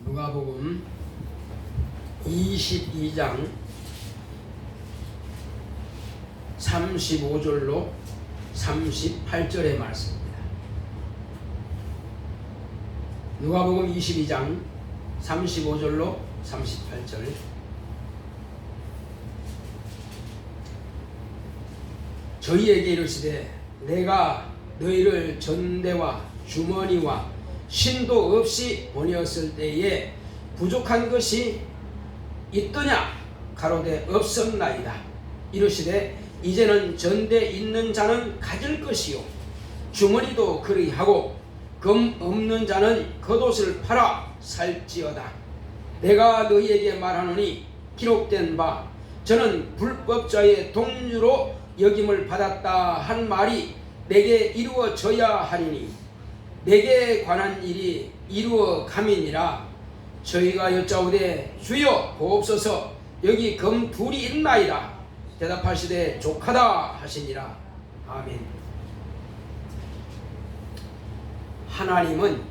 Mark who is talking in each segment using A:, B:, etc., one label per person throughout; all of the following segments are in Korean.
A: 누가복음 22장 35절로 38절의 말씀입니다. 누가복음 22장 35절로 38절. 저희에게 이르시되 내가 너희를 전대와 주머니와 신도 없이 보내었을 때에 부족한 것이 있더냐? 가로되 없었나이다. 이르시되 이제는 전대 있는 자는 가질 것이요 주머니도 그리하고 금 없는 자는 겉옷을 팔아 살지어다. 내가 너희에게 말하노니 기록된 바 저는 불법자의 동류로 여김을 받았다 한 말이 내게 이루어져야 하리니 내게 관한 일이 이루어 감이니라. 저희가 여짜오되 주여 보옵소서 여기 금 둘이 있나이다. 대답하시되 족하다 하시니라. 아멘. 하나님은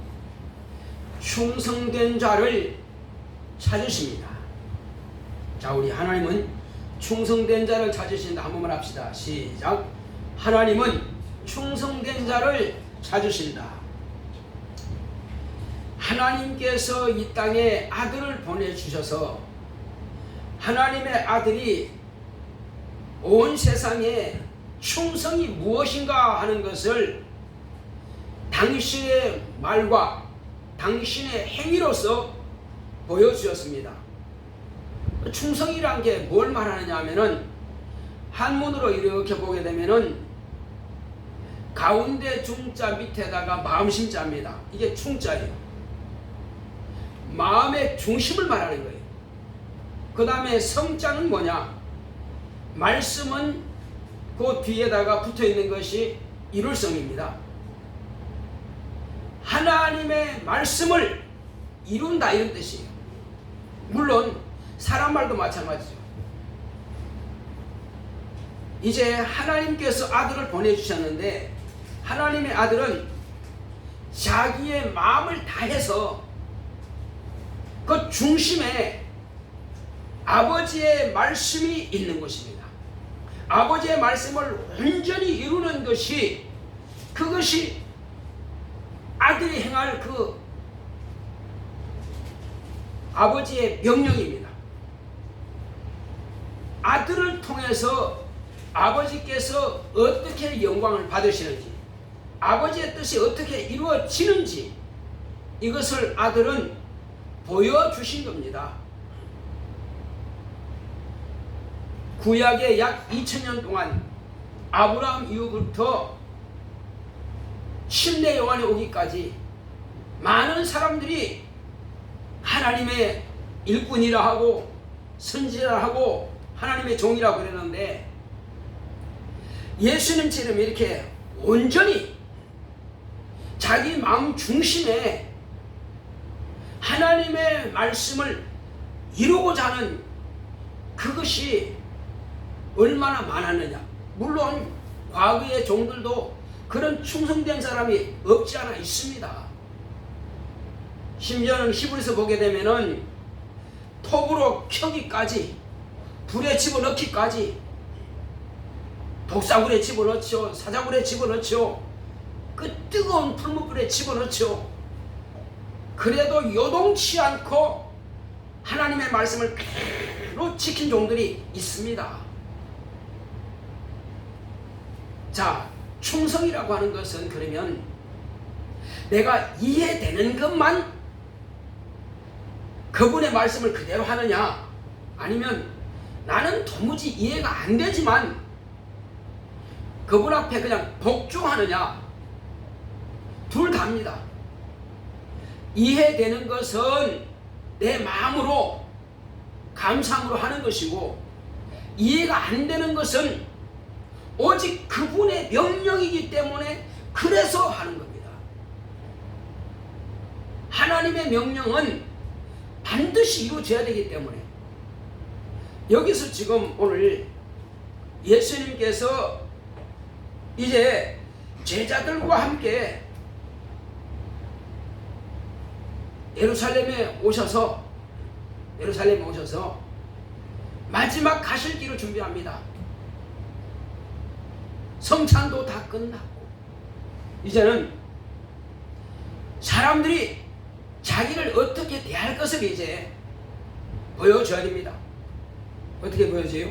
A: 충성된 자를 찾으십니다. 자, 우리 하나님은 충성된 자를 찾으신다. 한 번만 합시다. 시작. 하나님은 충성된 자를 찾으신다. 하나님께서 이 땅에 아들을 보내주셔서 하나님의 아들이 온 세상에 충성이 무엇인가 하는 것을 당신의 말과 당신의 행위로서 보여주셨습니다. 충성이란 게 뭘 말하느냐 하면은 한문으로 이렇게 보게 되면은 가운데 중자 밑에다가 마음심자입니다. 이게 충자예요. 마음의 중심을 말하는 거예요. 그 다음에 성자는 뭐냐? 말씀은 그 뒤에다가 붙어 있는 것이 이룰성입니다. 하나님의 말씀을 이룬다 이런 뜻이에요. 물론 사람 말도 마찬가지죠. 이제 하나님께서 아들을 보내주셨는데 하나님의 아들은 자기의 마음을 다해서 그 중심에 아버지의 말씀이 있는 것입니다. 아버지의 말씀을 온전히 이루는 것이 그것이 아들이 행할 그 아버지의 명령입니다. 아들을 통해서 아버지께서 어떻게 영광을 받으시는지 아버지의 뜻이 어떻게 이루어지는지 이것을 아들은 보여주신 겁니다. 구약의 약 2000년 동안 아브라함 이후부터 침례 요한이 오기까지 많은 사람들이 하나님의 일꾼이라 하고 선지자라 하고 하나님의 종이라고 그랬는데 예수님처럼 이렇게 온전히 자기 마음 중심에 하나님의 말씀을 이루고자 하는 그것이 얼마나 많았느냐. 물론 과거의 종들도 그런 충성된 사람이 없지 않아 있습니다. 심지어는 히브리서 보게 되면은 톱으로 켜기까지 불에 집어넣기까지 독사굴에 집어넣죠. 사자굴에 집어넣죠. 그 뜨거운 풀무불에 집어넣죠. 그래도 요동치 않고 하나님의 말씀을 그대로 지킨 종들이 있습니다. 자, 충성이라고 하는 것은 그러면 내가 이해되는 것만 그분의 말씀을 그대로 하느냐 아니면 나는 도무지 이해가 안 되지만 그분 앞에 그냥 복종하느냐 둘 다입니다. 이해되는 것은 내 마음으로 감상으로 하는 것이고 이해가 안 되는 것은 오직 그분의 명령이기 때문에 그래서 하는 겁니다. 하나님의 명령은 반드시 이루어져야 되기 때문에 여기서 지금 오늘 예수님께서 이제 제자들과 함께 예루살렘에 오셔서 마지막 가실 길을 준비합니다. 성찬도 다 끝났고 이제는 사람들이 자기를 어떻게 대할 것을 이제 보여줘야 됩니다. 어떻게 보여줘요?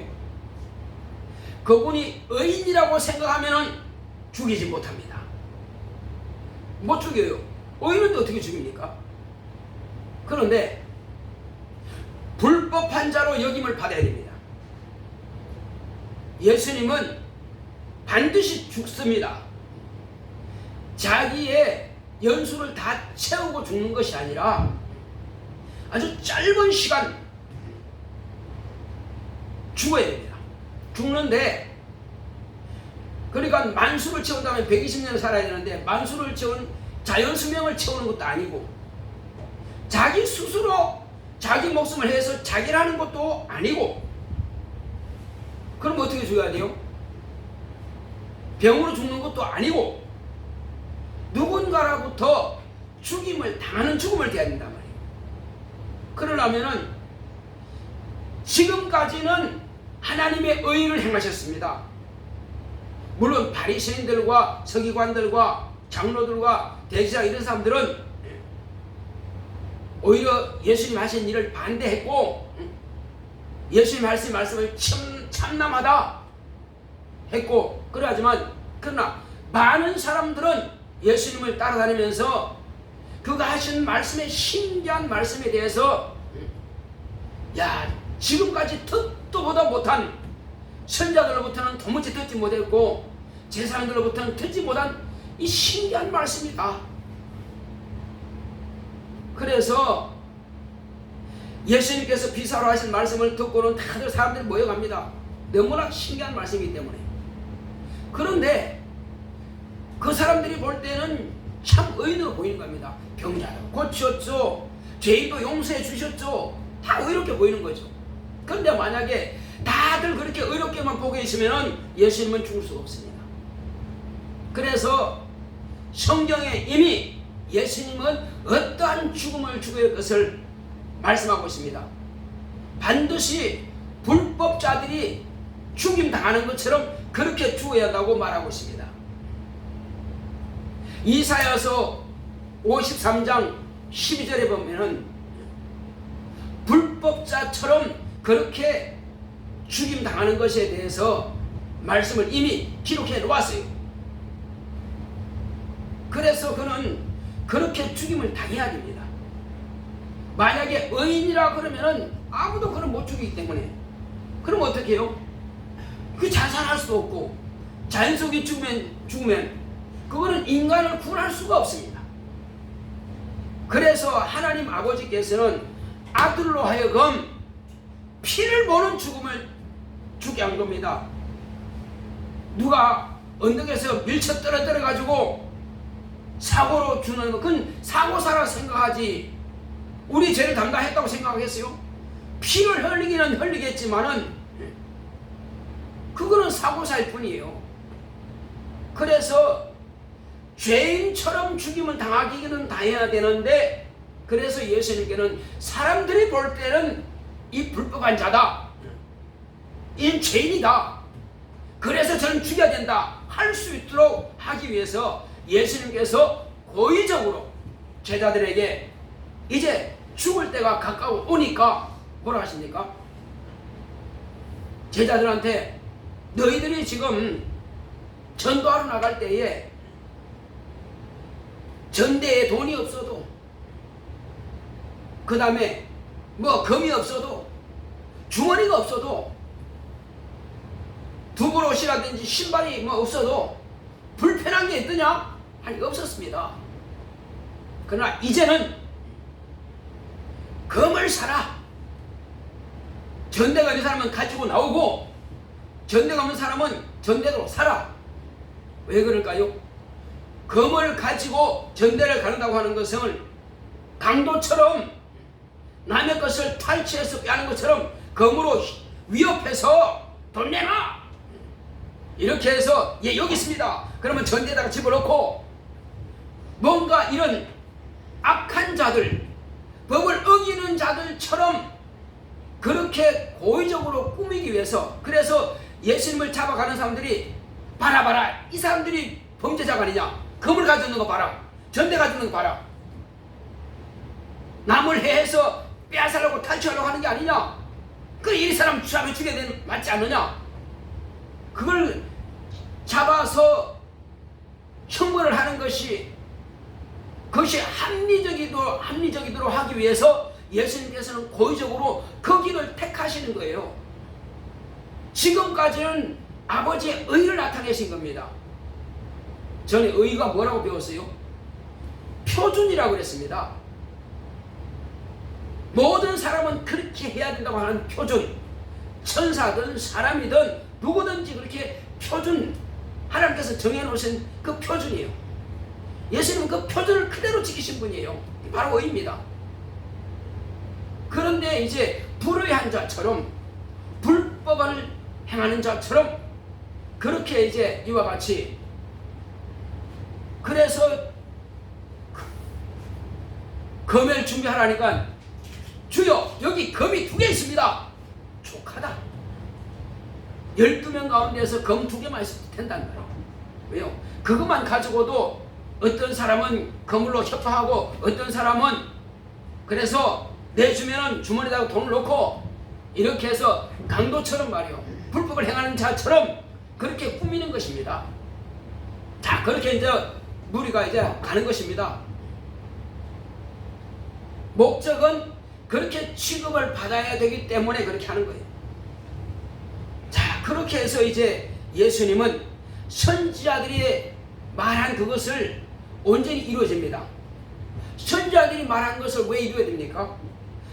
A: 그분이 의인이라고 생각하면 죽이지 못합니다. 못 죽여요. 의인은 어떻게 죽입니까? 그런데 불법한 자로 여김을 받아야 됩니다. 예수님은 반드시 죽습니다. 자기의 연수를 다 채우고 죽는 것이 아니라 아주 짧은 시간 죽어야 됩니다. 죽는데 그러니까 만수를 채운다면 120년을 살아야 되는데 만수를 채운 자연수명을 채우는 것도 아니고 자기 스스로 자기 목숨을 해서 자기라는 것도 아니고 그럼 어떻게 죽어야 돼요? 병으로 죽는 것도 아니고 누군가로부터 죽임을 당하는 죽음을 대해야 된단 말이에요. 그러려면은 지금까지는 하나님의 의를 행하셨습니다. 물론 바리새인들과 서기관들과 장로들과 대제사장 이런 사람들은 오히려 예수님 하신 일을 반대했고 예수님 하신 말씀을 참남하다 했고 그러나 많은 사람들은 예수님을 따라다니면서 그가 하신 말씀의 신기한 말씀에 대해서 지금까지 듣도 보다 못한 선자들로부터는 도무지 듣지 못했고 제사장들로부터는 듣지 못한 이 신기한 말씀이다. 그래서 예수님께서 비사로 하신 말씀을 듣고는 다들 사람들이 모여갑니다. 너무나 신기한 말씀이기 때문에. 그런데 그 사람들이 볼 때는 참 의인으로 보이는 겁니다. 병자도 고쳤죠. 죄인도 용서해 주셨죠. 다 의롭게 보이는 거죠. 그런데 만약에 다들 그렇게 의롭게만 보고 있으면 예수님은 죽을 수가 없습니다. 그래서 성경에 이미 예수님은 어떠한 죽음을 죽어야 할 것을 말씀하고 있습니다. 반드시 불법자들이 죽임 당하는 것처럼 그렇게 죽어야 한다고 말하고 있습니다. 이사야서 53장 12절에 보면은 불법자처럼 그렇게 죽임 당하는 것에 대해서 말씀을 이미 기록해 놓았어요. 그래서 그는 그렇게 죽임을 당해야 됩니다. 만약에 의인이라 그러면은 아무도 그를 못 죽이기 때문에 그럼 어떻게 해요? 그 자살할 수도 없고 자연 속에 죽으면 그거는 인간을 구원할 수가 없습니다. 그래서 하나님 아버지께서는 아들로 하여금 피를 보는 죽음을 주게 한 겁니다. 누가 언덕에서 밀쳐 떨어뜨려 가지고 사고로 주는 것, 그건 사고사라 생각하지 우리 죄를 담당했다고 생각하겠어요? 피를 흘리기는 흘리겠지만은 그거는 사고사일 뿐이에요. 그래서 죄인처럼 죽임을 당하기는 당해야 되는데 그래서 예수님께는 사람들이 볼 때는 이 불법한 자다, 이 죄인이다, 그래서 저는 죽여야 된다 할 수 있도록 하기 위해서 예수님께서 고의적으로 제자들에게 이제 죽을 때가 가까워 오니까 뭐라 하십니까? 제자들한테 너희들이 지금 전도하러 나갈 때에 전대에 돈이 없어도 그 다음에 뭐 금이 없어도 주머니가 없어도 두부옷이라든지 신발이 뭐 없어도 불편한 게 있더냐? 아니 없었습니다. 그러나 이제는 금을 사라. 전대가 있는 사람은 가지고 나오고 전대가 없는 사람은 전대로 사라. 왜 그럴까요? 금을 가지고 전대를 가른다고 하는 것은 강도처럼 남의 것을 탈취해서 빼앗는 것처럼 금으로 위협해서 돈 내놔! 이렇게 해서 예 여기 있습니다. 그러면 전대에다가 집어넣고 뭔가 이런 악한 자들, 법을 어기는 자들처럼 그렇게 고의적으로 꾸미기 위해서, 그래서 예수님을 잡아가는 사람들이 봐라 이 사람들이 범죄자가 아니냐, 검을 가지고 있는 거 봐라, 전대 가지고 있는 거 봐라, 남을 해해서 빼앗으려고 탈취하려고 하는 게 아니냐, 이 사람 잡아 죽여야 되는 맞지 않느냐, 그걸 잡아서 형벌을 하는 것이, 그것이 합리적이도록 하기 위해서 예수님께서는 고의적으로 그 길을 택하시는 거예요. 지금까지는 아버지의 의를 나타내신 겁니다. 저는 의가 뭐라고 배웠어요? 표준이라고 그랬습니다. 모든 사람은 그렇게 해야 된다고 하는 표준, 천사든 사람이든 누구든지 그렇게 표준, 하나님께서 정해놓으신 그 표준이에요. 예수님은 그 표준을 그대로 지키신 분이에요. 바로 의입니다. 그런데 이제 불의한 자처럼, 불법을 행하는 자처럼 그렇게 이제 이와 같이, 그래서 검을 준비하라니까, 주여 여기 검이 2개 있습니다. 족하다. 12명 가운데서 검 2개만 있어도 된다는 거예요. 왜요? 그것만 가지고도 어떤 사람은 거물로 협박하고, 어떤 사람은 그래서 내주면은 주머니에다가 돈을 넣고, 이렇게 해서 강도처럼 말이요, 불법을 행하는 자처럼 그렇게 꾸미는 것입니다. 자, 그렇게 이제 무리가 이제 가는 것입니다. 목적은 그렇게 취급을 받아야 되기 때문에 그렇게 하는 거예요. 자, 그렇게 해서 이제 예수님은 선지자들이 말한 그것을 온전히 이루어집니다. 선지자들이 말한 것을 왜 이루어야 됩니까?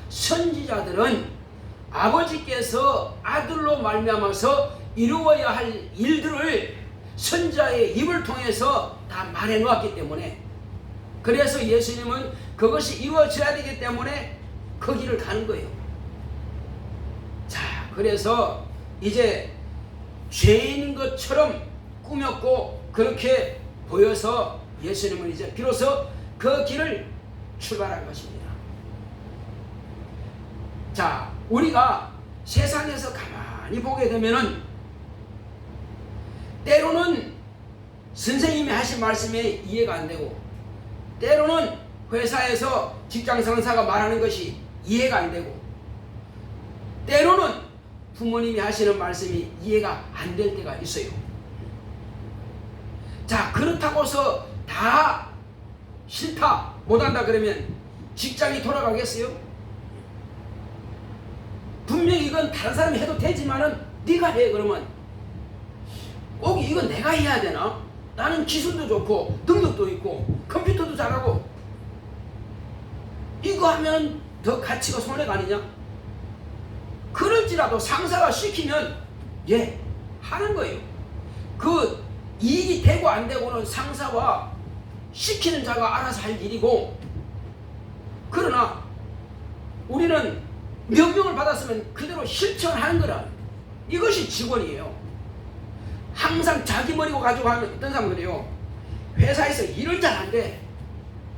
A: 선지자들은 아버지께서 아들로 말미암아서 이루어야 할 일들을 선지자의 입을 통해서 다 말해 놓았기 때문에, 그래서 예수님은 그것이 이루어져야 되기 때문에 그 길을 가는 거예요. 자, 그래서 이제 죄인인 것처럼 꾸몄고 그렇게 보여서 예수님은 이제 비로소 그 길을 출발한 것입니다. 자, 우리가 세상에서 가만히 보게 되면은 때로는 선생님이 하신 말씀이 이해가 안 되고, 때로는 회사에서 직장 상사가 말하는 것이 이해가 안 되고, 때로는 부모님이 하시는 말씀이 이해가 안 될 때가 있어요. 자, 그렇다고서 다 싫다, 못한다 그러면 직장이 돌아가겠어요? 분명히 이건 다른 사람이 해도 되지만은 네가 해. 그러면 꼭 이건 내가 해야 되나? 나는 기술도 좋고 능력도 있고 컴퓨터도 잘하고, 이거 하면 더 가치가 손해가 아니냐? 그럴지라도 상사가 시키면 예, 하는 거예요. 그 이익이 되고 안 되고는 상사와 시키는 자가 알아서 할 일이고, 그러나 우리는 명령을 받았으면 그대로 실천하는 거라. 이것이 직원이에요. 항상 자기 머리고 가지고 하는 어떤 사람들이요, 회사에서 일을 잘하는데,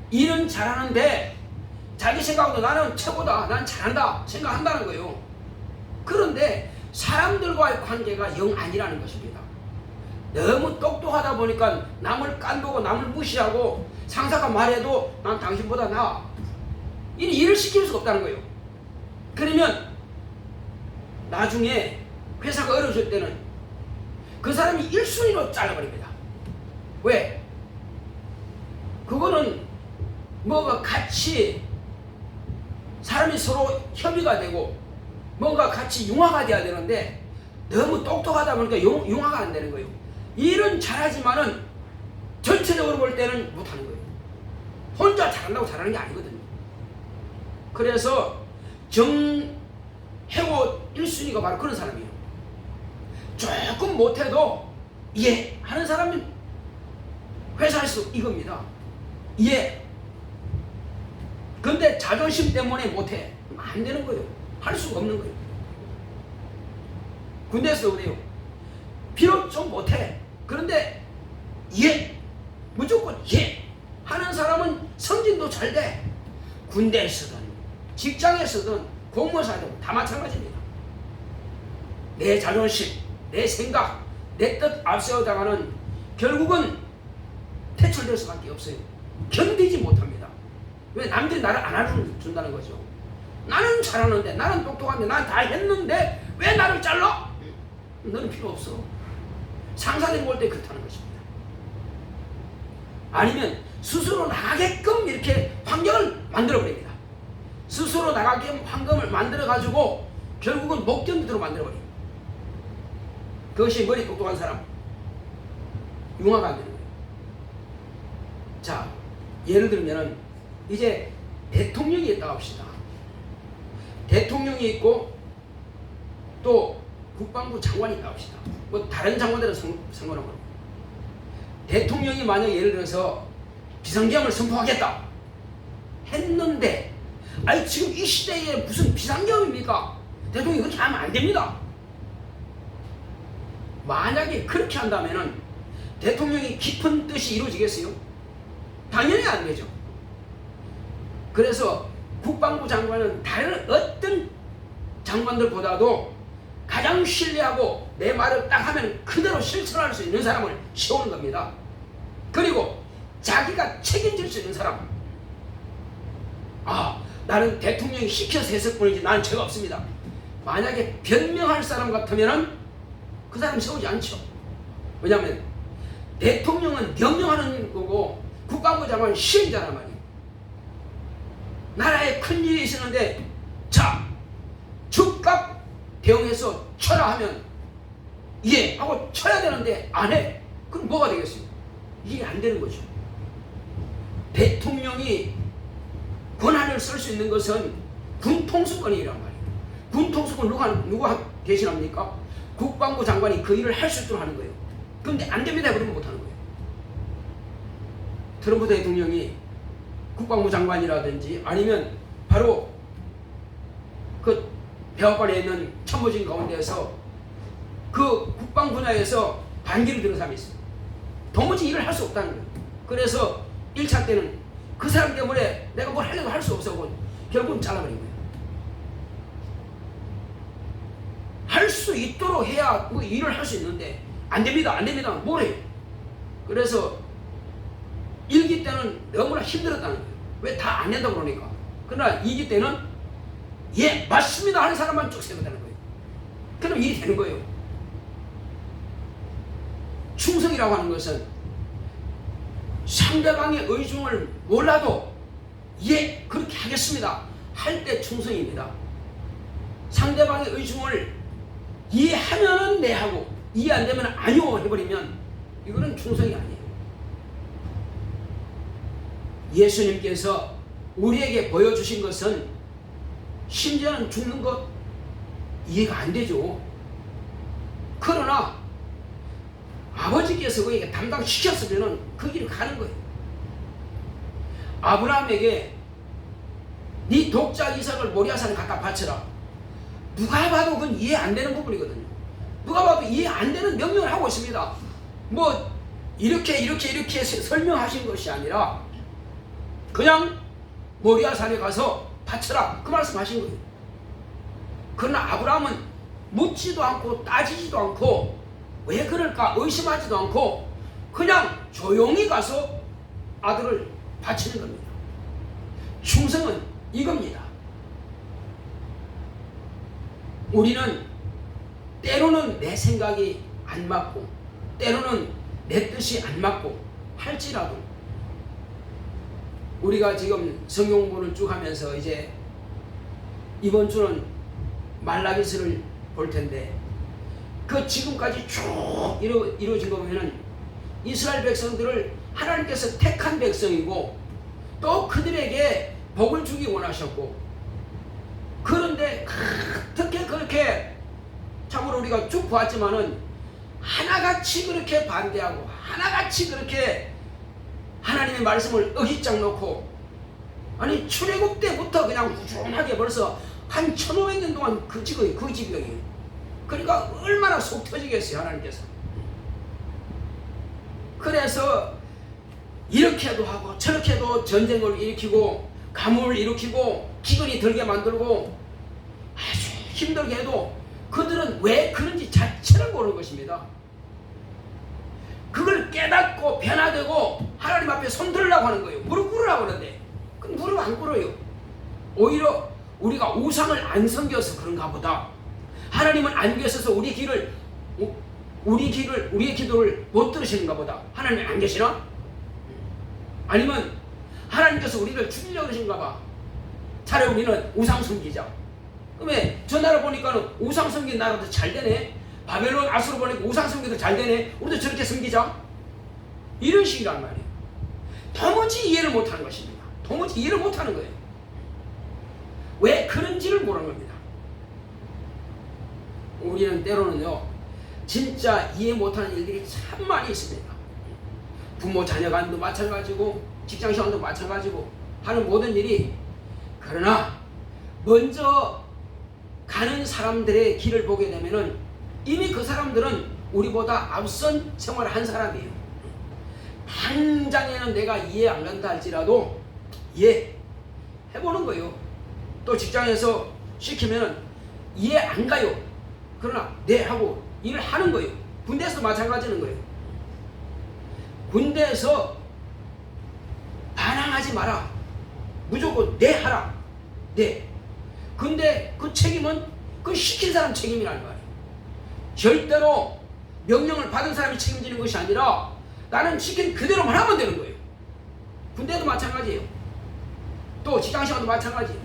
A: 일은 잘하는데 자기 생각으로 나는 최고다, 난 잘한다 생각한다는 거예요. 그런데 사람들과의 관계가 영 아니라는 것입니다. 너무 똑똑하다 보니까 남을 깐보고 남을 무시하고, 상사가 말해도 난 당신보다 나아, 이 일을 시킬 수가 없다는 거예요. 그러면 나중에 회사가 어려워질 때는 그 사람이 1순위로 잘라버립니다. 왜? 그거는 뭐가 같이 사람이 서로 협의가 되고 뭔가 같이 융화가 돼야 되는데, 너무 똑똑하다 보니까 융화가 안 되는 거예요. 일은 잘하지만은 전체적으로 볼 때는 못하는 거예요. 혼자 잘한다고 잘하는 게 아니거든요. 그래서 정해고 1순위가 바로 그런 사람이에요. 조금 못해도 예 하는 사람은 회사에서 이겁니다. 예. 근데 자존심 때문에 못해, 안 되는 거예요. 할 수가 없는 거예요. 군대에서도 그래요. 비록 좀 못해, 그런데 예, 무조건 예 하는 사람은 승진도 잘 돼. 군대에서든 직장에서든 공무원사든 다 마찬가지입니다. 내 자존심, 내 생각, 내 뜻 앞세우다가는 결국은 퇴출될 수밖에 없어요. 견디지 못합니다. 왜? 남들이 나를 안 알아준다는 거죠. 나는 잘하는데, 나는 똑똑한데, 난 다 했는데 왜 나를 잘라? 너는 필요 없어. 상사들이 볼 때 그렇다는 것입니다. 아니면 스스로 나가게끔 이렇게 환경을 만들어버립니다. 스스로 나가게끔 환경을 만들어가지고 결국은 목전으로 만들어버립니다. 그것이 머리 똑똑한 사람, 융화가 안 되는 거예요. 자, 예를 들면은 이제 대통령이 있다고 합시다. 대통령이 있고 또 국방부 장관이 있다고 합시다. 뭐 다른 장관들은 상관없고, 대통령이 만약 예를 들어서 비상계엄을 선포하겠다 했는데, 아니 지금 이 시대에 무슨 비상계엄입니까? 대통령이 그렇게 하면 안 됩니다. 만약에 그렇게 한다면은 대통령이 깊은 뜻이 이루어지겠어요? 당연히 안 되죠. 그래서 국방부 장관은 다른 어떤 장관들보다도 가장 신뢰하고 내 말을 딱 하면 그대로 실천할 수 있는 사람을 세우는 겁니다. 그리고 자기가 책임질 수 있는 사람. 아, 나는 대통령이 시켜서 했을 뿐이지 나는 죄가 없습니다. 만약에 변명할 사람 같으면은 그 사람 세우지 않죠. 왜냐하면 대통령은 명령하는 거고 국방부 장관은 시행자란 말이에요. 나라에 큰일이 있었는데 자, 즉각 대응해서 쳐라 하면 예 하고 쳐야 되는데 안 해. 그럼 뭐가 되겠어요? 이게 안 되는 거죠. 대통령이 권한을 쓸 수 있는 것은 군통수권이란 말이에요. 군통수권 누가 대신합니까? 국방부 장관이 그 일을 할 수 있도록 하는 거예요. 그런데 안 됩니다. 그러면 못하는 거예요. 트럼프 대통령이 국방부 장관이라든지 아니면 바로 그 백악관에 있는 참모진 가운데에서 그 국방 분야에서 반기를 드는 사람이 있어요. 도무지 일을 할 수 없다는 거예요. 그래서 1차 때는 그 사람 때문에 내가 뭘 하려고 할 수 없어서 결국은 잘라버린 거예요. 할 수 있도록 해야 뭐 일을 할 수 있는데 안 됩니다. 안 됩니다. 뭐래요? 그래서 1기 때는 너무나 힘들었다는 거예요. 왜 다 안 된다고 그러니까. 그러나 2기 때는 예 맞습니다 하는 사람만 쭉 세워다는 거예요. 그럼 일이 되는 거예요. 충성이라고 하는 것은 상대방의 의중을 몰라도 예 그렇게 하겠습니다 할 때 충성입니다. 상대방의 의중을 이해하면은 네 하고 이해 안 되면 아니요 해버리면 이거는 충성이 아니에요. 예수님께서 우리에게 보여주신 것은 심지어는 죽는 것 이해가 안 되죠. 그러나 아버지께서 그에게 담당시켰으면 그 길을 가는 거예요. 아브라함에게 네 독자 이삭을 모리아산에 갖다 바쳐라. 누가 봐도 그건 이해 안 되는 부분이거든요. 누가 봐도 이해 안 되는 명령을 하고 있습니다. 뭐 이렇게 설명하신 것이 아니라 그냥 모리아산에 가서 바쳐라 그 말씀하신 거예요. 그러나 아브라함은 묻지도 않고 따지지도 않고 왜 그럴까 의심하지도 않고 그냥 조용히 가서 아들을 바치는 겁니다. 충성은 이겁니다. 우리는 때로는 내 생각이 안 맞고 때로는 내 뜻이 안 맞고 할지라도 우리가 지금 성경 공부를 쭉 하면서 이제 이번 주는 말라기서를 볼 텐데 그 지금까지 쭉 이루어진 거 보면은 이스라엘 백성들을 하나님께서 택한 백성이고 또 그들에게 복을 주기 원하셨고 그런데 어떻게 그렇게 참으로 우리가 쭉 보았지만은 하나같이 그렇게 반대하고 하나같이 그렇게 하나님의 말씀을 어깃장 놓고 아니 출애굽 때부터 그냥 꾸준하게 벌써 한 1500년 동안 그 지경이에요. 그러니까 얼마나 속 터지겠어요 하나님께서. 그래서 이렇게도 하고 저렇게도 전쟁을 일으키고 가뭄을 일으키고 기근이 들게 만들고 아주 힘들게 해도 그들은 왜 그런지 자체를 모르는 것입니다. 그걸 깨닫고 변화되고 하나님 앞에 손들으려고 하는 거예요. 무릎 꿇으라고 하는데 그 무릎 안 꿇어요. 오히려 우리가 우상을 안 섬겨서 그런가 보다. 하나님은 안 계셔서 우리의 기도를 못 들으시는가 보다. 하나님 안 계시나? 아니면 하나님께서 우리를 죽이려고 그러신가 봐. 차라리 우리는 우상 섬기자. 그러면 저 나라 보니까는 우상 섬긴 나라도 잘 되네. 바벨론 아수르 보니까 우상 섬기도 잘 되네. 우리도 저렇게 섬기자. 이런 식이란 말이에요. 도무지 이해를 못하는 것입니다. 도무지 이해를 못하는 거예요. 왜 그런지를 모르는 겁니다. 우리는 때로는요 진짜 이해 못하는 일들이 참 많이 있습니다. 부모 자녀 간도 마찬가지고 직장 시간도 마찬가지고 하는 모든 일이, 그러나 먼저 가는 사람들의 길을 보게 되면은 이미 그 사람들은 우리보다 앞선 생활을 한 사람이에요. 당장에는 내가 이해 안 간다 할지라도 이해해보는 거예요. 또 직장에서 시키면은 이해 안 가요. 그러나 네 하고 일을 하는 거예요. 군대에서도 마찬가지는 거예요. 군대에서 반항하지 마라. 무조건 네 하라. 네. 근데 그 책임은 그 시킨 사람 책임이라는 거예요. 절대로 명령을 받은 사람이 책임지는 것이 아니라 나는 시킨 그대로만 하면 되는 거예요. 군대도 마찬가지예요. 또 직장시간도 마찬가지예요.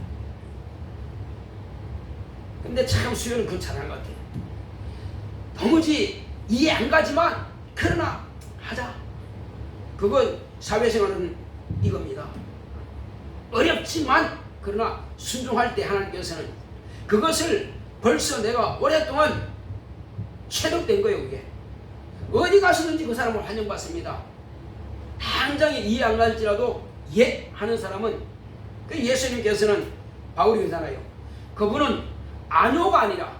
A: 근데 참 수요는 그건 잘한 것 같아요. 도무지 이해 안 가지만 그러나 하자. 그건 사회생활은 이겁니다. 어렵지만 그러나 순종할 때 하나님께서는 그것을 벌써 내가 오랫동안 체득된 거예요. 그게 어디 가시든지 그 사람을 환영받습니다. 당장에 이해 안 갈지라도 예 하는 사람은 그 예수님께서는 바울이 그러잖아요. 그분은 아뇨가 아니라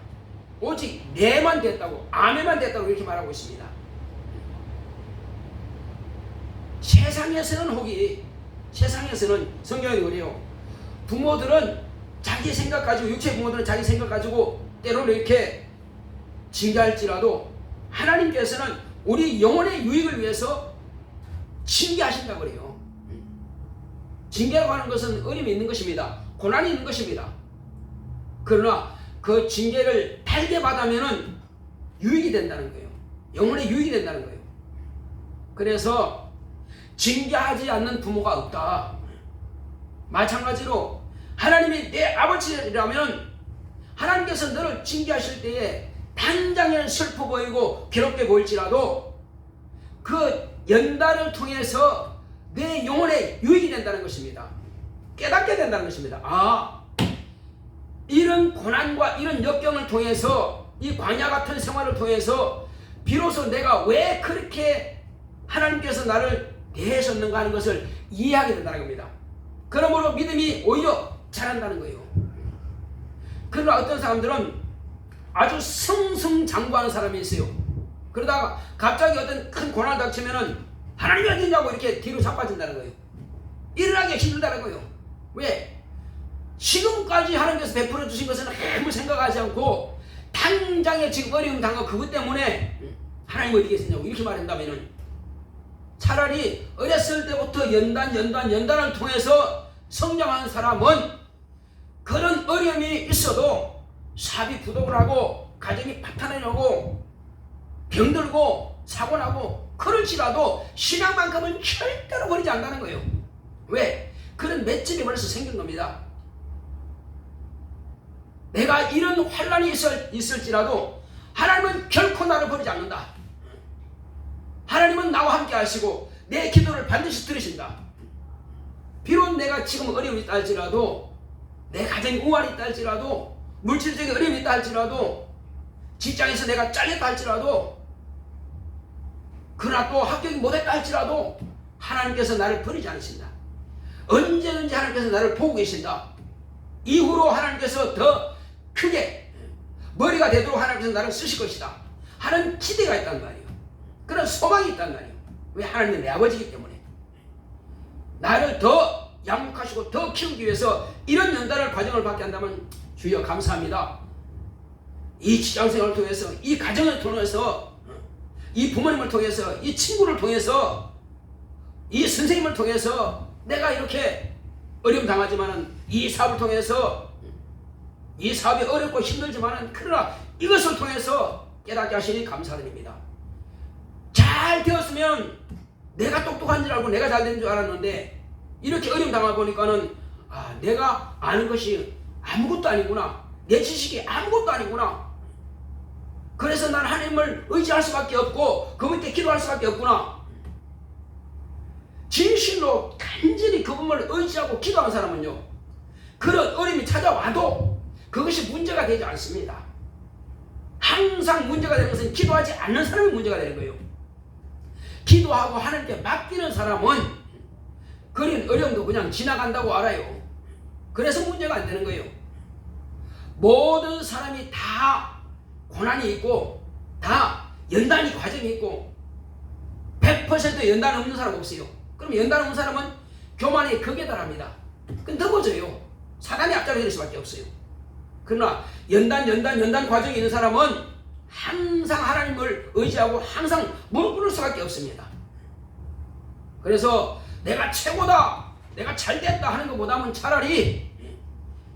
A: 오직 네만 됐다고, 아멘만 됐다고 이렇게 말하고 있습니다. 세상에서는 성경이 그래요. 부모들은 자기 생각 가지고, 육체 부모들은 자기 생각 가지고 때로는 이렇게 징계할지라도 하나님께서는 우리 영혼의 유익을 위해서 징계하신다고 그래요. 징계라고 하는 것은 어려움이 있는 것입니다. 고난이 있는 것입니다. 그러나 그 징계를 달게 받으면은 유익이 된다는 거예요. 영혼의 유익이 된다는 거예요. 그래서 징계하지 않는 부모가 없다. 마찬가지로 하나님이 내 아버지라면 하나님께서 너를 징계하실 때에 당장에는 슬퍼 보이고 괴롭게 보일지라도 그 연단을 통해서 내 영혼에 유익이 된다는 것입니다. 깨닫게 된다는 것입니다. 아, 이런 고난과 이런 역경을 통해서, 이 광야 같은 생활을 통해서 비로소 내가 왜 그렇게 하나님께서 나를 대하셨는가 하는 것을 이해하게 된다는 겁니다. 그러므로 믿음이 오히려 자란다는 거예요. 그러나 어떤 사람들은 아주 승승장구하는 사람이 있어요. 그러다가 갑자기 어떤 큰 고난을 닥치면은 하나님이 어디냐고 이렇게 뒤로 자빠진다는 거예요. 일어나기 힘들다는 거예요. 왜? 지금까지 하나님께서 베풀어 주신 것은 아무 생각하지 않고 당장에 지금 어려움 당하고 그것 때문에 하나님 어디 계시냐고 이렇게 말한다면은 차라리 어렸을 때부터 연단을 통해서 성장한 사람은 그런 어려움이 있어도 사비 부독을 하고 가정이 파탄나고 병들고 사고나고 그럴지라도 신앙만큼은 절대로 버리지 않는다는 거예요. 왜? 그런 맷집이 벌써 생긴 겁니다. 내가 이런 환난이 있을지라도 하나님은 결코 나를 버리지 않는다. 하나님은 나와 함께 하시고 내 기도를 반드시 들으신다. 비록 내가 지금 어려움이 있다 할지라도, 내 가정에 우환이 있다 할지라도, 물질적인 어려움이 있다 할지라도, 직장에서 내가 잘렸다 할지라도, 그러나 또 합격이 못했다 할지라도 하나님께서 나를 버리지 않으신다. 언제든지 하나님께서 나를 보고 계신다. 이후로 하나님께서 더 크게 머리가 되도록 하나님께서 나를 쓰실 것이다 하는 기대가 있단 말이에요. 그런 소망이 있단 말이에요. 왜? 하나님은 내 아버지이기 때문에 나를 더 양육하시고 더 키우기 위해서 이런 연단을 과정을 받게 한다면 주여 감사합니다. 이 직장생활을 통해서, 이 가정을 통해서, 이 부모님을 통해서, 이 친구를 통해서, 이 선생님을 통해서 내가 이렇게 어려움 당하지만은 이 사업을 통해서, 이 사업이 어렵고 힘들지만은 그러나 이것을 통해서 깨닫게 하시니 감사드립니다. 잘 되었으면 내가 똑똑한 줄 알고 내가 잘 된 줄 알았는데 이렇게 어려움 당하 보니까는 내가 아는 것이 아무것도 아니구나. 내 지식이 아무것도 아니구나. 그래서 난 하나님을 의지할 수밖에 없고 그분께 기도할 수밖에 없구나. 진실로 간절히 그분을 의지하고 기도하는 사람은요, 그런 어려움이 찾아와도 그것이 문제가 되지 않습니다. 항상 문제가 되는 것은 기도하지 않는 사람이 문제가 되는 거예요. 기도하고 하나님께 맡기는 사람은 그런 어려움도 그냥 지나간다고 알아요. 그래서 문제가 안 되는 거예요. 모든 사람이 다 고난이 있고 다 연단이 과정이 있고 100% 연단 없는 사람 없어요. 그럼 연단 없는 사람은 교만이 극에 달합니다. 그건 넘어져요. 사단이 앞자리에 될 수밖에 없어요. 그러나 연단 과정이 있는 사람은 항상 하나님을 의지하고 항상 무릎 꿇을 수밖에 없습니다. 그래서 내가 최고다, 내가 잘됐다 하는 것보다는 차라리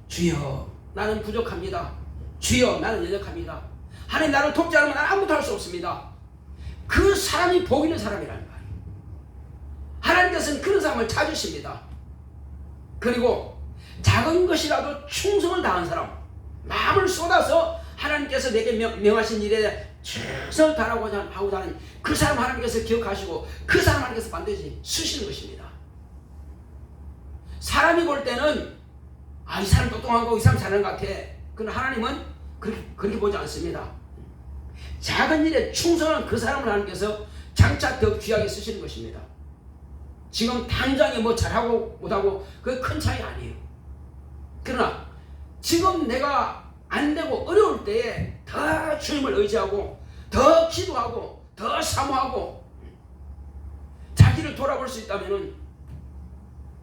A: 주여 나는 부족합니다. 주여 나는 연약합니다. 하나님 나를 돕지 않으면 나는 아무것도 할 수 없습니다. 그 사람이 복 있는 사람이라는 말이에요. 하나님께서는 그런 사람을 찾으십니다. 그리고 작은 것이라도 충성을 다한 사람, 마음을 쏟아서 하나님께서 내게 명하신 일에 최선을 다하고자 하는 그 사람 하나님께서 기억하시고 그 사람 하나님께서 반드시 쓰시는 것입니다. 사람이 볼 때는 이 사람 똑똑하고 이 사람 잘하는 것 같아. 그러나 하나님은 그렇게 보지 않습니다. 작은 일에 충성한 그 사람을 하나님께서 장차 더 귀하게 쓰시는 것입니다. 지금 당장에 뭐 잘하고 못하고 그게 큰 차이 아니에요. 그러나 지금 내가 안 되고 어려울 때에 더 주님을 의지하고 더 기도하고 더 사모하고 자기를 돌아볼 수 있다면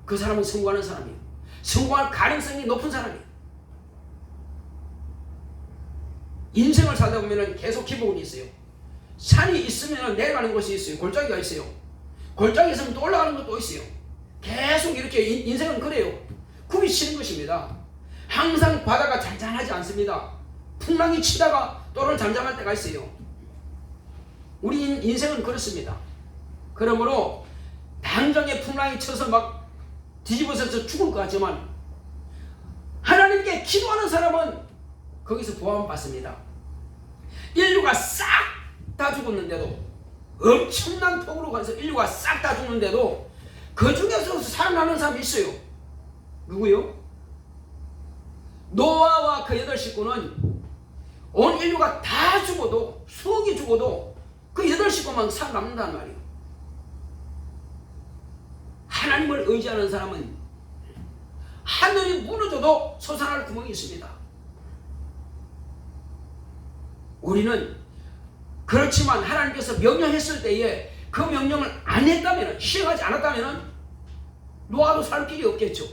A: 그 사람은 성공하는 사람이에요. 성공할 가능성이 높은 사람이에요. 인생을 살다 보면 계속 기복이 있어요. 산이 있으면 내려가는 곳이 있어요. 골짜기가 있어요. 골짜기 있으면 또 올라가는 것도 있어요. 계속 이렇게 인생은 그래요. 굽이 치는 것입니다. 항상 바다가 잔잔하지 않습니다. 풍랑이 치다가 또는 잠잠할 때가 있어요. 우리 인생은 그렇습니다. 그러므로 당장에 풍랑이 쳐서 막 뒤집어져서 죽을 것 같지만 하나님께 기도하는 사람은 거기서 보호함 받습니다. 인류가 싹 다 죽었는데도, 엄청난 폭우로 가서 인류가 싹 다 죽는데도 그 중에서 살아나는 사람이 있어요. 누구요? 노아와 그 8식구는 온 인류가 다 죽어도, 수억이 죽어도 그 8식구만 살아남는다는 말이에요. 하나님을 의지하는 사람은 하늘이 무너져도 솟아날 구멍이 있습니다. 우리는 그렇지만 하나님께서 명령했을 때에 그 명령을 안 했다면, 시행하지 않았다면 노아도 살 길이 없겠죠.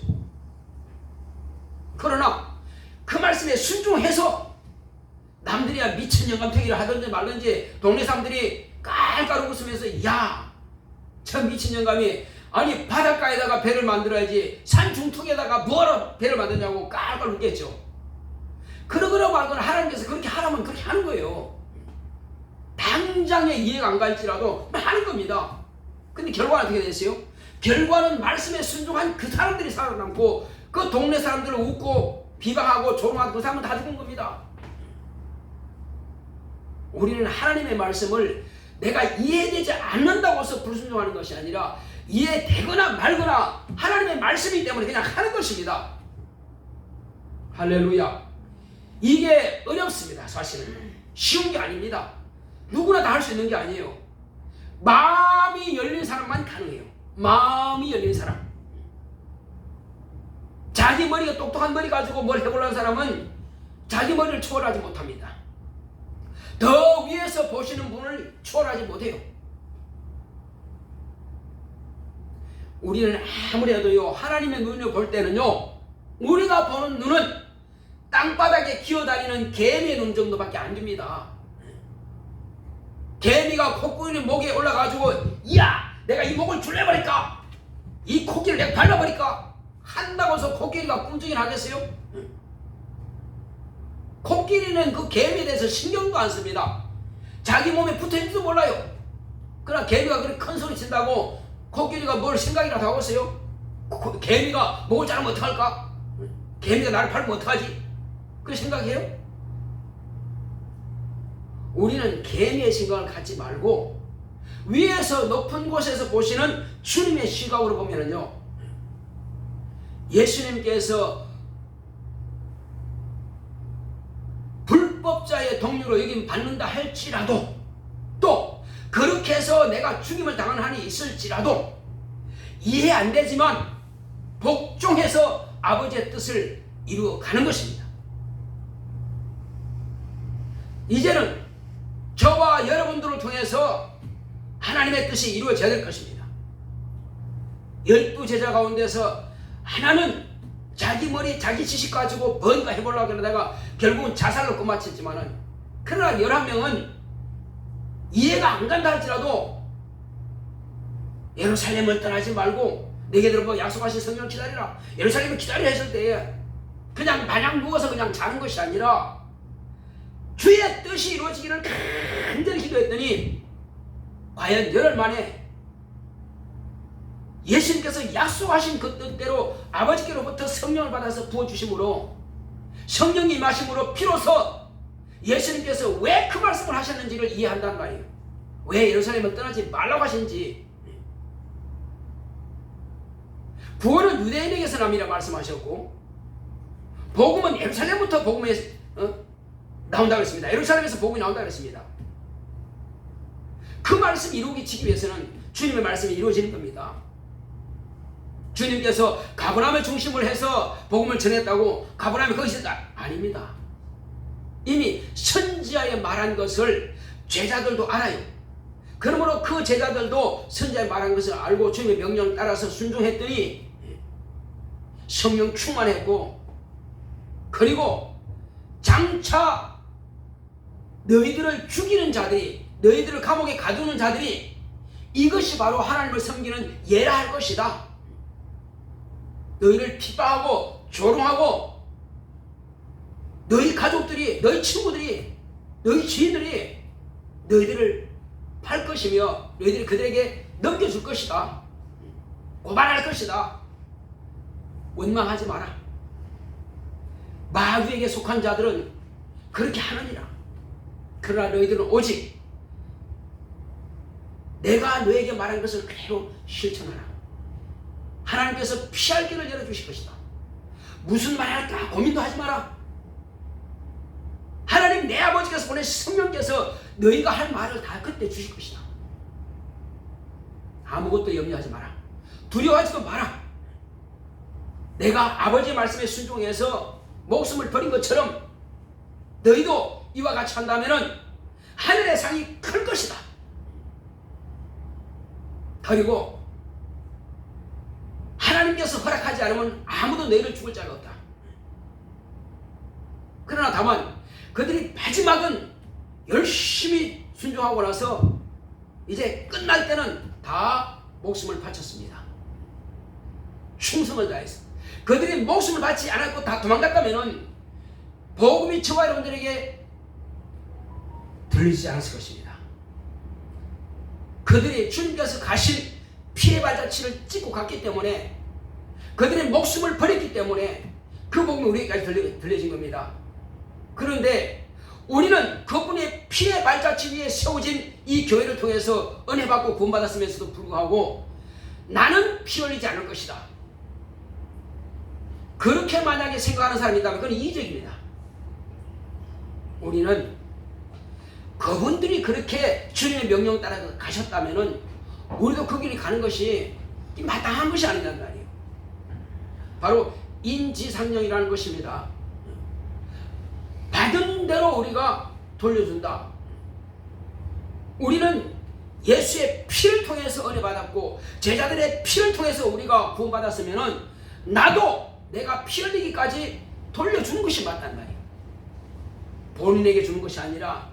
A: 그러나 그 말씀에 순종해서 남들이야 미친 영감탱이를 하든지 말든지 동네 사람들이 깔깔 웃으면서 야, 저 미친 영감이 아니 바닷가에다가 배를 만들어야지 산 중턱에다가 뭐하러 배를 만드냐고 깔깔 웃겠죠. 그러거나 말거나 하나님께서 그렇게 하라면 그렇게 하는 거예요. 당장에 이해가 안 갈지라도 하는 겁니다. 근데 결과는 어떻게 됐어요? 결과는 말씀에 순종한 그 사람들이 살아남고 그 동네 사람들을 웃고 비방하고 조롱하고 그 사람은 다 죽은 겁니다. 우리는 하나님의 말씀을 내가 이해되지 않는다고 해서 불순종하는 것이 아니라 이해되거나 말거나 하나님의 말씀이기 때문에 그냥 하는 것입니다. 할렐루야. 이게 어렵습니다. 사실은 쉬운 게 아닙니다. 누구나 다 할 수 있는 게 아니에요. 마음이 열린 사람만 가능해요. 마음이 열린 사람. 자기 머리가 똑똑한 머리 가지고 뭘 해보려는 사람은 자기 머리를 초월하지 못합니다. 더 위에서 보시는 분을 초월하지 못해요. 우리는 아무래도요 하나님의 눈을 볼 때는요 우리가 보는 눈은 땅바닥에 기어다니는 개미의 눈 정도밖에 안 됩니다. 개미가 코끼리 목에 올라가지고 야 내가 이 목을 줄여버릴까 이 코끼리를 내가 밟아버릴까 한다고 해서 코끼리가 꿈쩍이 하겠어요? 코끼리는 그 개미에 대해서 신경도 안 씁니다. 자기 몸에 붙어있는지도 몰라요. 그러나 개미가 그렇게 큰 소리 친다고 코끼리가 뭘 생각이라도 하겠어요? 개미가 목을 자르면 어떡할까? 개미가 나를 밟으면 어떡하지? 그렇게 생각해요? 우리는 개미의 생각을 갖지 말고 위에서 높은 곳에서 보시는 주님의 시각으로 보면은요 예수님께서 불법자의 동료로 여김 받는다 할지라도 또 그렇게 해서 내가 죽임을 당하는 한이 있을지라도 이해 안 되지만 복종해서 아버지의 뜻을 이루어가는 것입니다. 이제는 저와 여러분들을 통해서 하나님의 뜻이 이루어져야 될 것입니다. 12제자 가운데서 하나는 자기 머리 자기 지식 가지고 뭔가 해보려고 그러다가 결국은 자살로 끝마쳤지만은 그러나 11명은 이해가 안 간다 할지라도 예루살렘을 떠나지 말고 내게 들어보 약속하신 성령을 기다리라. 예루살렘을 기다리라 했을 때에 그냥 마냥 누워서 그냥 자는 것이 아니라 주의 뜻이 이루어지기를 간절히 기도했더니 과연 열흘 만에 예수님께서 약속하신 그 뜻대로 아버지께로부터 성령을 받아서 부어주심으로 성령이 임하심으로 비로소 예수님께서 왜 그 말씀을 하셨는지를 이해한단 말이에요. 왜 예루살렘을 떠나지 말라고 하신지. 구원은 유대인에게서 남이라 말씀하셨고 복음은 예루살렘부터 복음에 나온다고 했습니다. 예루살렘에서 복음이 나온다고 했습니다. 그 말씀이 이루어지기 위해서는 주님의 말씀이 이루어지는 겁니다. 주님께서 가버나움을 중심으로 해서 복음을 전했다고 가버나움이 거기서 아닙니다. 이미 선지자의 말한 것을 제자들도 알아요. 그러므로 그 제자들도 선지자의 말한 것을 알고 주님의 명령을 따라서 순종했더니 성령 충만했고 그리고 장차 너희들을 죽이는 자들이 너희들을 감옥에 가두는 자들이 이것이 바로 하나님을 섬기는 예라 할 것이다. 너희를 핍박하고 조롱하고 너희 가족들이 너희 친구들이 너희 지인들이 너희들을 팔 것이며 너희들이 그들에게 넘겨줄 것이다. 고발할 것이다. 원망하지 마라. 마귀에게 속한 자들은 그렇게 하느니라. 그러나 너희들은 오직 내가 너에게 말한 것을 그대로 실천하라. 하나님께서 피할 길을 열어주실 것이다. 무슨 말 할까 고민도 하지 마라. 하나님 내 아버지께서 보내신 성령께서 너희가 할 말을 다 그때 주실 것이다. 아무것도 염려하지 마라. 두려워하지도 마라. 내가 아버지의 말씀에 순종해서 목숨을 버린 것처럼 너희도 이와 같이 한다면 하늘의 상이 클 것이다. 그리고 하나님께서 허락하지 않으면 아무도 너희를 죽을 자가 없다. 그러나 다만 그들이 마지막은 열심히 순종하고 나서 이제 끝날 때는 다 목숨을 바쳤습니다. 충성을 다해서. 그들이 목숨을 바치지 않았고 다 도망갔다면 복음이 저와 여러분들에게 들리지 않았을 것입니다. 그들이 주님께서 가신 피의 발자취를 찍고 갔기 때문에 그들의 목숨을 버렸기 때문에 그 복음이 우리에게까지 들려진 겁니다. 그런데 우리는 그분의 피의 발자취 위에 세워진 이 교회를 통해서 은혜 받고 구원받았음에도 불구하고 나는 피 흘리지 않을 것이다. 그렇게 만약에 생각하는 사람이 있다면 그건 이기적입니다. 우리는 그분들이 그렇게 주님의 명령 따라 가셨다면 우리도 그 길이 가는 것이 마땅한 것이 아니란 말이에요. 바로 인지상정이라는 것입니다. 받은 대로 우리가 돌려준다. 우리는 예수의 피를 통해서 은혜 받았고 제자들의 피를 통해서 우리가 구원받았으면은 나도 내가 피 흘리기까지 돌려주는 것이 맞단 말이에요. 본인에게 주는 것이 아니라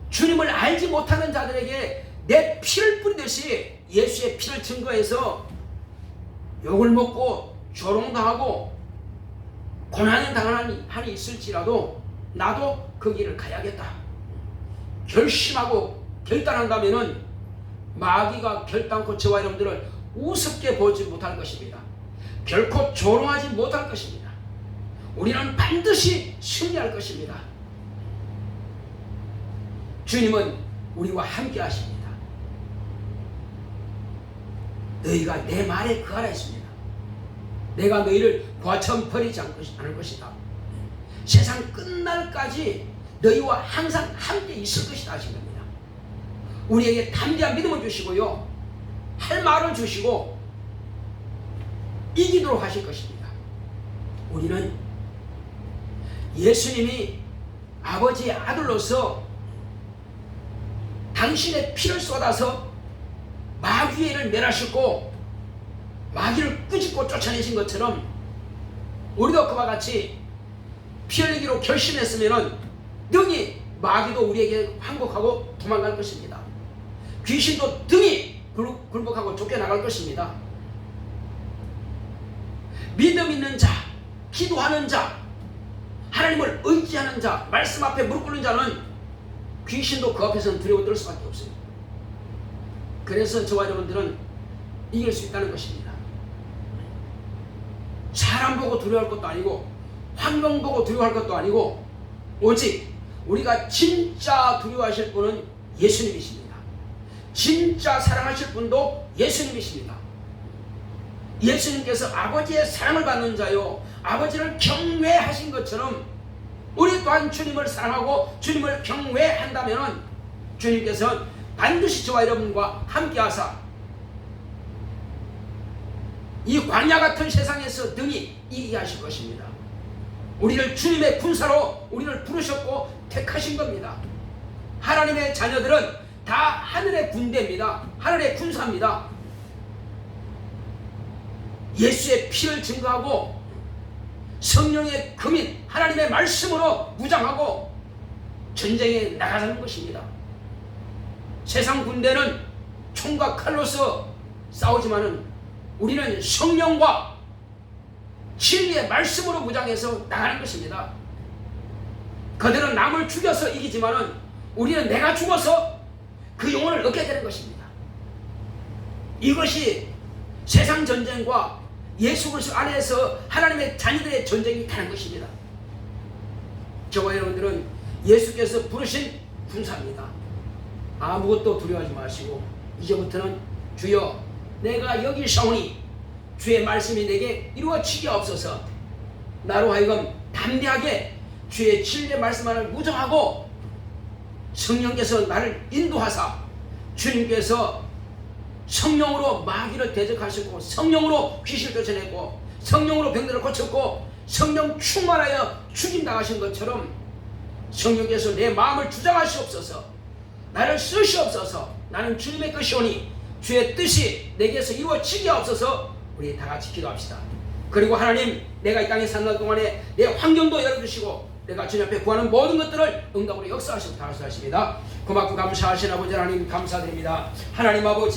A: 주님을 알지 못하는 자들에게 내 피를 뿌리듯이 예수의 피를 증거해서 욕을 먹고 조롱당하고 고난을 당하는 한이 있을지라도 나도 그 길을 가야겠다 결심하고 결단한다면은 마귀가 결단코 저와 여러분들을 우습게 보지 못할 것입니다. 결코 조롱하지 못할 것입니다. 우리는 반드시 승리할 것입니다. 주님은 우리와 함께 하십니다. 너희가 내 말에 거하라 했습니다. 내가 너희를 과처럼 버리지 않을 것이다. 세상 끝날까지 너희와 항상 함께 있을 것이다 하신 겁니다. 우리에게 담대한 믿음을 주시고요, 할 말을 주시고 이기도록 하실 것입니다. 우리는 예수님이 아버지의 아들로서 당신의 피를 쏟아서 마귀를 멸하셨고 마귀를 꾸짖고 쫓아내신 것처럼 우리도 그와 같이 피 흘리기로 결심했으면 능히 마귀도 우리에게 항복하고 도망갈 것입니다. 귀신도 등이 굴복하고 쫓겨나갈 것입니다. 믿음 있는 자, 기도하는 자, 하나님을 의지하는 자, 말씀 앞에 무릎 꿇는 자는 귀신도 그 앞에서는 두려워 떨 수밖에 없습니다. 그래서 저와 여러분들은 이길 수 있다는 것입니다. 사람 보고 두려워할 것도 아니고 환경 보고 두려워할 것도 아니고 오직 우리가 진짜 두려워하실 분은 예수님이십니다. 진짜 사랑하실 분도 예수님이십니다. 예수님께서 아버지의 사랑을 받는 자요 아버지를 경외하신 것처럼 우리 또한 주님을 사랑하고 주님을 경외한다면 주님께서는 반드시 저와 여러분과 함께하사 이 광야 같은 세상에서 능히 이기게 하실 것입니다. 우리를 주님의 군사로 우리를 부르셨고 택하신 겁니다. 하나님의 자녀들은 다 하늘의 군대입니다. 하늘의 군사입니다. 예수의 피를 증거하고 성령의 금인 하나님의 말씀으로 무장하고 전쟁에 나가는 것입니다. 세상 군대는 총과 칼로서 싸우지만은 우리는 성령과 진리의 말씀으로 무장해서 나가는 것입니다. 그들은 남을 죽여서 이기지만은 우리는 내가 죽어서 그 영혼을 얻게 되는 것입니다. 이것이 세상 전쟁과 예수 그리스도 안에서 하나님의 자녀들의 전쟁이 가는 것입니다. 저와 여러분들은 예수께서 부르신 군사입니다. 아무것도 두려워하지 마시고 이제부터는 주여 내가 여기 있사오니 주의 말씀이 내게 이루어지게 없어서 나로 하여금 담대하게 주의 진리의 말씀 안을 무정하고 성령께서 나를 인도하사 주님께서 성령으로 마귀를 대적하셨고 성령으로 귀신을 쫓아내고 성령으로 병들을 고쳤고 성령 충만하여 죽임당하신 것처럼 성령께서 내 마음을 주장하시옵소서 나를 쓰시옵소서 나는 주님의 것이오니 주의 뜻이 내게서 이루어지게 없어서 우리 다같이 기도합시다. 그리고 하나님 내가 이 땅에 사는 동안에 내 환경도 열어주시고 내가 주님 앞에 구하는 모든 것들을 응답으로 역사하시고 다하시옵소서. 고맙고 감사하신 아버지 하나님 감사드립니다. 하나님 아버지